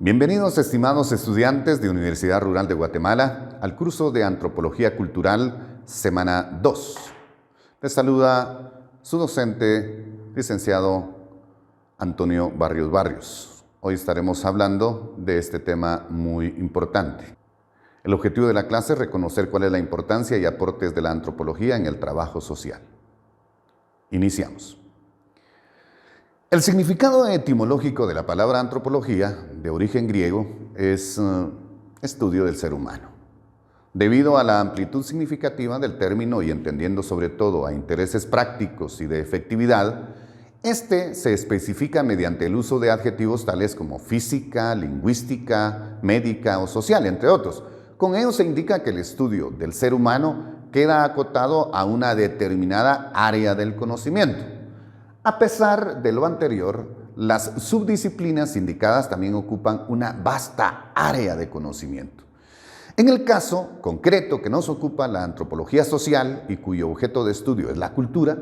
Bienvenidos, estimados estudiantes de Universidad Rural de Guatemala, al curso de Antropología Cultural, semana 2. Les saluda su docente, licenciado Antonio Barrios Barrios. Hoy estaremos hablando de este tema muy importante. El objetivo de la clase es reconocer cuál es la importancia y aportes de la antropología en el trabajo social. Iniciamos. El significado etimológico de la palabra antropología, de origen griego, es estudio del ser humano. Debido a la amplitud significativa del término y entendiendo sobre todo a intereses prácticos y de efectividad, este se especifica mediante el uso de adjetivos tales como física, lingüística, médica o social, entre otros. Con ello se indica que el estudio del ser humano queda acotado a una determinada área del conocimiento. A pesar de lo anterior, las subdisciplinas indicadas también ocupan una vasta área de conocimiento. En el caso concreto que nos ocupa la antropología social y cuyo objeto de estudio es la cultura,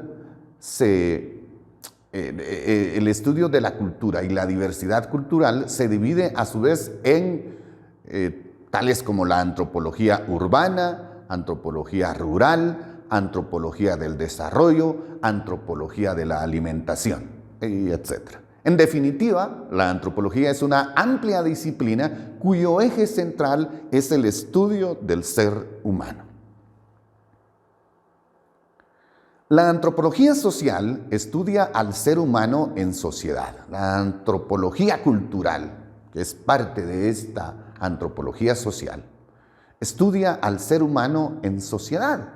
el estudio de la cultura y la diversidad cultural se divide a su vez en tales como la antropología urbana, antropología rural, antropología del desarrollo, antropología de la alimentación, etc. En definitiva, la antropología es una amplia disciplina cuyo eje central es el estudio del ser humano. La antropología social estudia al ser humano en sociedad. La antropología cultural, que es parte de esta antropología social, estudia al ser humano en sociedad.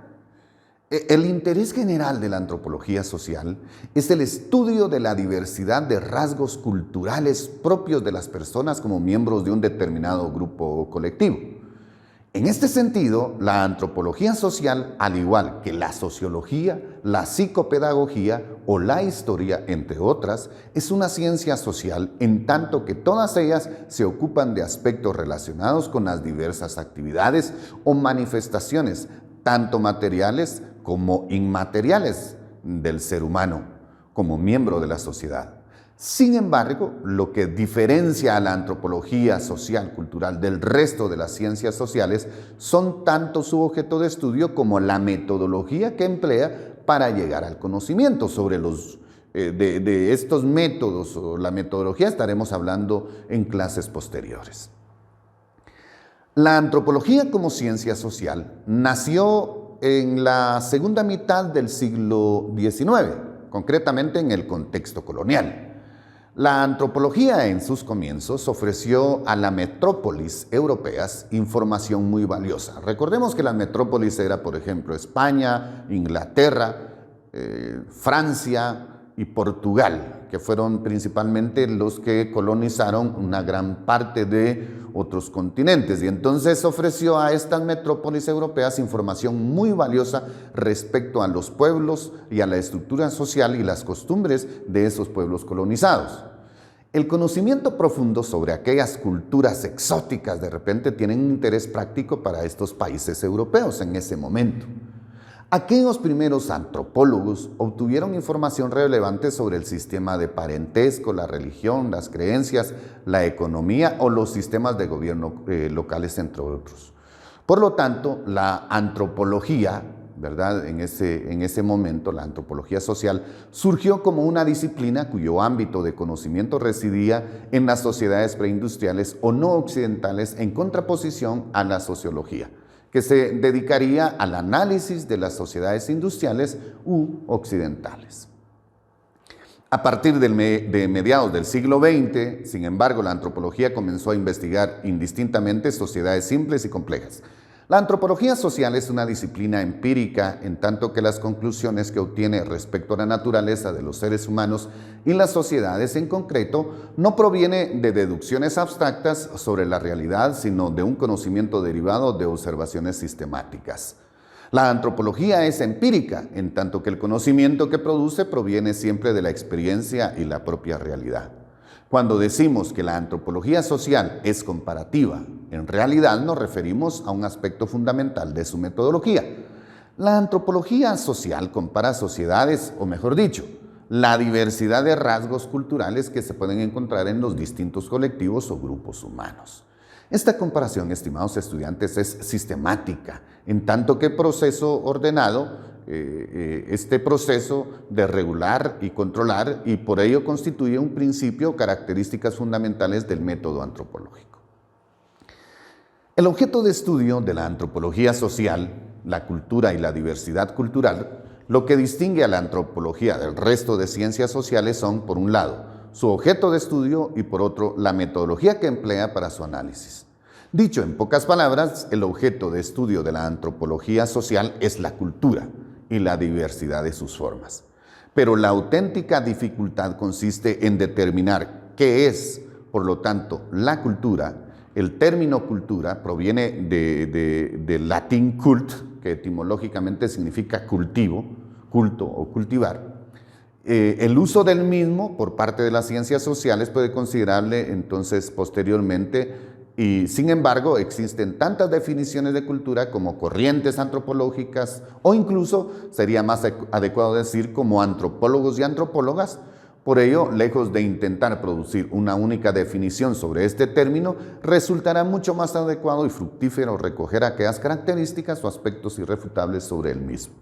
El interés general de la antropología social es el estudio de la diversidad de rasgos culturales propios de las personas como miembros de un determinado grupo o colectivo. En este sentido, la antropología social, al igual que la sociología, la psicopedagogía o la historia, entre otras, es una ciencia social en tanto que todas ellas se ocupan de aspectos relacionados con las diversas actividades o manifestaciones, tanto materiales como inmateriales del ser humano, como miembro de la sociedad. Sin embargo, lo que diferencia a la antropología social cultural del resto de las ciencias sociales son tanto su objeto de estudio como la metodología que emplea para llegar al conocimiento. Sobre de estos métodos o la metodología estaremos hablando en clases posteriores. La antropología como ciencia social nació en la segunda mitad del siglo XIX, concretamente en el contexto colonial. La antropología en sus comienzos ofreció a las metrópolis europeas información muy valiosa. Recordemos que la metrópolis era, por ejemplo, España, Inglaterra, Francia y Portugal, que fueron principalmente los que colonizaron una gran parte de otros continentes, y entonces ofreció a estas metrópolis europeas información muy valiosa respecto a los pueblos y a la estructura social y las costumbres de esos pueblos colonizados. El conocimiento profundo sobre aquellas culturas exóticas de repente tienen un interés práctico para estos países europeos en ese momento. Aquellos primeros antropólogos obtuvieron información relevante sobre el sistema de parentesco, la religión, las creencias, la economía o los sistemas de gobierno locales, entre otros. Por lo tanto, la antropología, ¿verdad? En ese momento, la antropología social surgió como una disciplina cuyo ámbito de conocimiento residía en las sociedades preindustriales o no occidentales en contraposición a la sociología, que se dedicaría al análisis de las sociedades industriales u occidentales. A partir de mediados del siglo XX, sin embargo, la antropología comenzó a investigar indistintamente sociedades simples y complejas. La antropología social es una disciplina empírica en tanto que las conclusiones que obtiene respecto a la naturaleza de los seres humanos y las sociedades en concreto no proviene de deducciones abstractas sobre la realidad, sino de un conocimiento derivado de observaciones sistemáticas. La antropología es empírica en tanto que el conocimiento que produce proviene siempre de la experiencia y la propia realidad. Cuando decimos que la antropología social es comparativa, en realidad nos referimos a un aspecto fundamental de su metodología. La antropología social compara sociedades, o mejor dicho, la diversidad de rasgos culturales que se pueden encontrar en los distintos colectivos o grupos humanos. Esta comparación, estimados estudiantes, es sistemática, en tanto que proceso ordenado, este proceso de regular y controlar, y por ello constituye un principio o características fundamentales del método antropológico. El objeto de estudio de la antropología social, la cultura y la diversidad cultural, lo que distingue a la antropología del resto de ciencias sociales son, por un lado, su objeto de estudio y por otro, la metodología que emplea para su análisis. Dicho en pocas palabras, el objeto de estudio de la antropología social es la cultura y la diversidad de sus formas. Pero la auténtica dificultad consiste en determinar qué es, por lo tanto, la cultura. El término cultura proviene del latín cult, que etimológicamente significa cultivo, culto o cultivar. El uso del mismo por parte de las ciencias sociales puede considerarle entonces posteriormente, y sin embargo existen tantas definiciones de cultura como corrientes antropológicas, o incluso sería más adecuado decir como antropólogos y antropólogas. Por ello, lejos de intentar producir una única definición sobre este término, resultará mucho más adecuado y fructífero recoger aquellas características o aspectos irrefutables sobre el mismo.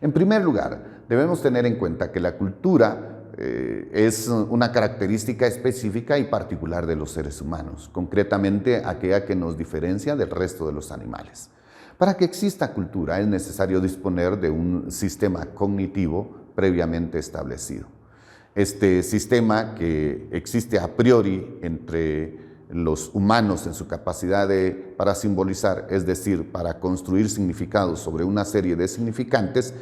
En primer lugar, debemos tener en cuenta que la cultura es una característica específica y particular de los seres humanos, concretamente aquella que nos diferencia del resto de los animales. Para que exista cultura es necesario disponer de un sistema cognitivo previamente establecido. Este sistema, que existe a priori entre los humanos en su capacidad para simbolizar, es decir, para construir significados sobre una serie de significantes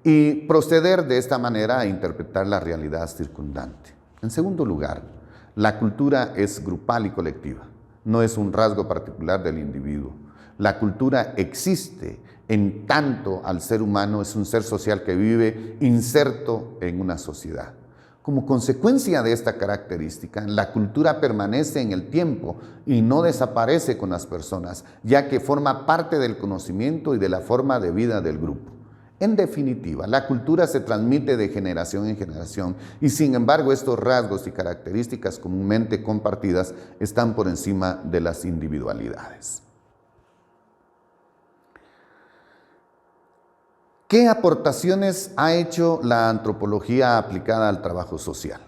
y proceder de esta manera a interpretar la realidad circundante. En segundo lugar, la cultura es grupal y colectiva, no es un rasgo particular del individuo. La cultura existe en tanto al ser humano es un ser social que vive inserto en una sociedad. Como consecuencia de esta característica, la cultura permanece en el tiempo y no desaparece con las personas, ya que forma parte del conocimiento y de la forma de vida del grupo. En definitiva, la cultura se transmite de generación en generación y sin embargo estos rasgos y características comúnmente compartidas están por encima de las individualidades. ¿Qué aportaciones ha hecho la antropología aplicada al trabajo social?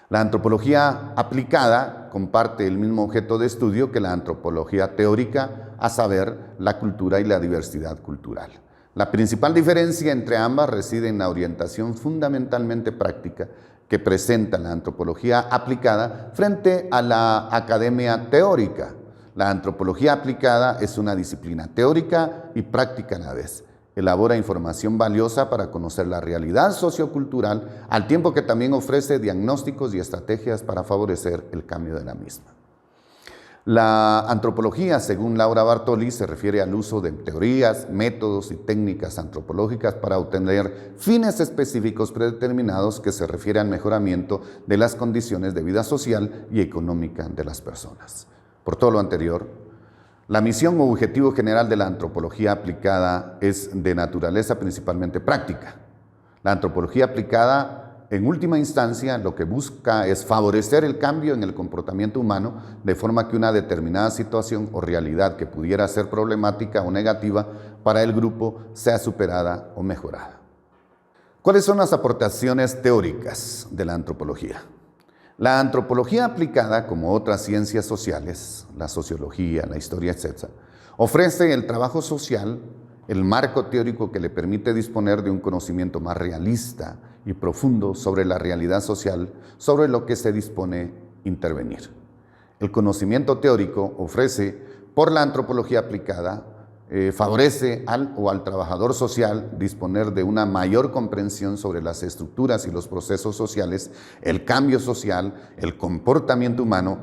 La antropología aplicada comparte el mismo objeto de estudio que la antropología teórica, a saber, la cultura y la diversidad cultural. La principal diferencia entre ambas reside en la orientación fundamentalmente práctica que presenta la antropología aplicada frente a la academia teórica. La antropología aplicada es una disciplina teórica y práctica a la vez. Elabora información valiosa para conocer la realidad sociocultural, al tiempo que también ofrece diagnósticos y estrategias para favorecer el cambio de la misma. La antropología, según Laura Bartoli, se refiere al uso de teorías, métodos y técnicas antropológicas para obtener fines específicos predeterminados que se refieren al mejoramiento de las condiciones de vida social y económica de las personas. Por todo lo anterior, la misión o objetivo general de la antropología aplicada es de naturaleza principalmente práctica. La antropología aplicada, en última instancia, lo que busca es favorecer el cambio en el comportamiento humano de forma que una determinada situación o realidad que pudiera ser problemática o negativa para el grupo sea superada o mejorada. ¿Cuáles son las aportaciones teóricas de la antropología? La antropología aplicada, como otras ciencias sociales, la sociología, la historia, etc., ofrece el trabajo social, el marco teórico que le permite disponer de un conocimiento más realista y profundo sobre la realidad social, sobre lo que se dispone intervenir. El conocimiento teórico ofrece, por la antropología aplicada, favorece al trabajador social disponer de una mayor comprensión sobre las estructuras y los procesos sociales, el cambio social, el comportamiento humano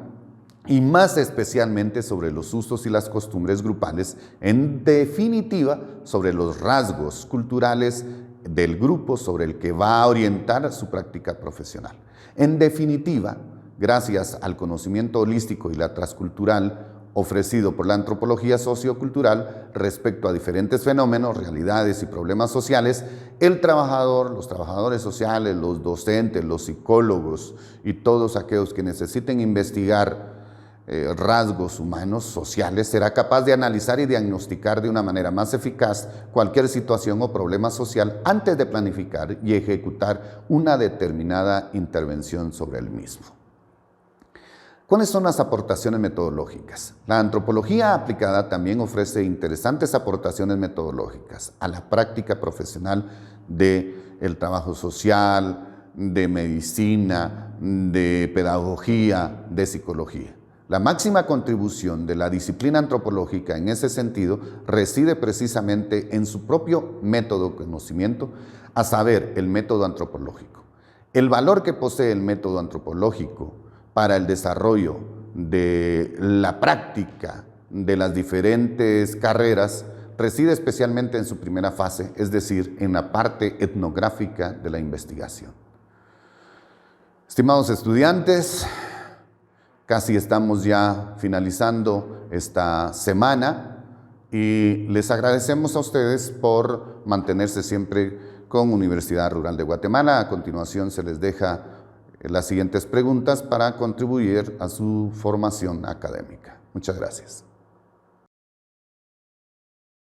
y más especialmente sobre los usos y las costumbres grupales, en definitiva sobre los rasgos culturales del grupo sobre el que va a orientar su práctica profesional. En definitiva, gracias al conocimiento holístico y la transcultural, ofrecido por la antropología sociocultural respecto a diferentes fenómenos, realidades y problemas sociales, el trabajador, los trabajadores sociales, los docentes, los psicólogos y todos aquellos que necesiten investigar rasgos humanos, sociales, será capaz de analizar y diagnosticar de una manera más eficaz cualquier situación o problema social antes de planificar y ejecutar una determinada intervención sobre el mismo. ¿Cuáles son las aportaciones metodológicas? La antropología aplicada también ofrece interesantes aportaciones metodológicas a la práctica profesional del trabajo social, de medicina, de pedagogía, de psicología. La máxima contribución de la disciplina antropológica en ese sentido reside precisamente en su propio método de conocimiento, a saber, el método antropológico. El valor que posee el método antropológico para el desarrollo de la práctica de las diferentes carreras reside especialmente en su primera fase, es decir, en la parte etnográfica de la investigación. Estimados estudiantes, casi estamos ya finalizando esta semana y les agradecemos a ustedes por mantenerse siempre con Universidad Rural de Guatemala. A continuación se les deja las siguientes preguntas para contribuir a su formación académica. Muchas gracias.